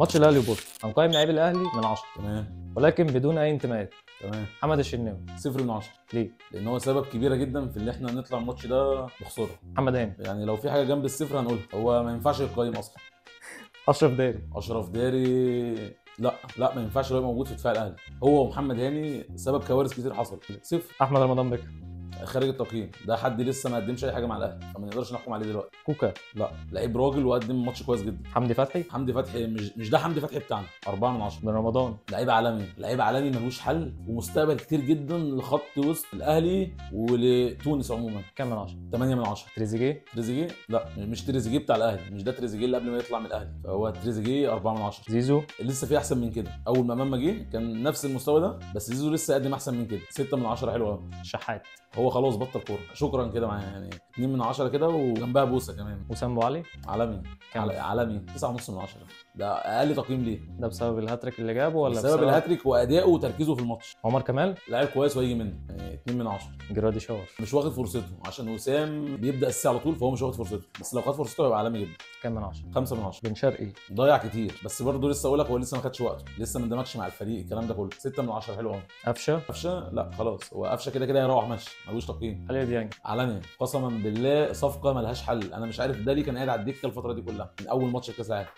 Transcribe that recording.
ماتش الاهلي وبورتو هنقيم لاعبي الاهلي من 10 تمام. ولكن بدون اي انتماءات. تمام. محمد الشناوي 0 من 10. ليه؟ لان هو سبب كبيره جدا في اللي احنا نطلع الماتش ده بخساره. محمد هاني يعني لو في حاجه جنب الصفر هنقولها، هو ما ينفعش يتقيم اصلا. اشرف داري اشرف داري لا ما ينفعش يبقى موجود في دفاع الاهلي. هو ومحمد هاني سبب كوارث كتير حصلت. صفر. احمد رمضان بكر خارج التقييم، ده حد لسه ما قدمش اي حاجه مع الاهلي فما نقدرش نحكم عليه دلوقتي. كوكا لا لعيب راجل وقدم ماتش كويس جدا. حمدي فتحي حمدي فتحي مش ده حمدي فتحي بتاعنا. 4 من 10. بن رمضان لعيب عالمي، لعيب عالمي ملوش حل ومستقبل كتير جدا لخط وسط الاهلي ولتونس عموما. كام من 10؟ 8 من 10. تريزيجيه تريزيجيه لا مش تريزيجيه بتاع الاهلي، مش ده تريزيجيه اللي قبل ما يطلع من الاهلي، فهو تريزيجيه 4 من 10. زيزو لسه في احسن من كده. اول ما امام جه كان نفس المستوى ده، بس زيزو لسه قدم احسن من كده. 6 من 10 حلو قوي. شحات هو خلاص بطل كوره شكرا كده معايا، يعني 2 من 10 كده وجنبها بوسه كمان. وسام ابو علي عالمي. كام؟ عالمي 9.5 من 10. ده اقل تقييم ليه. ده بسبب الهاتريك اللي جابه ولا بسبب الهاتريك وادائه وتركيزه في الماتش. عمر كمال لاعب كويس وهيجي منه، يعني 2 من 10. جرادي شاور مش واخد فرصته عشان وسام بيبدا السي على طول، فهو مش واخد فرصته، بس لو خد فرصته هيبقى عالمي جدا. كام من 10؟ 5 من 10. بن شرقي ضيع كتير بس برضه لسه اقول لك هو لسه ما خدش وقته، لسه ما اندمجش مع الفريق، الكلام ده كله. 6 من 10 حلو قوي. قفشه قفشه لا خلاص، هو قفشه كده كده هيروح ماشي، ملوش تقييم. علي ديانج عالمي قسما بالله، صفقه ملهاش حل. انا مش عارف ده ليه كان قاعد على الدكه الفتره دي كلها من اول ماتش كاس العالم.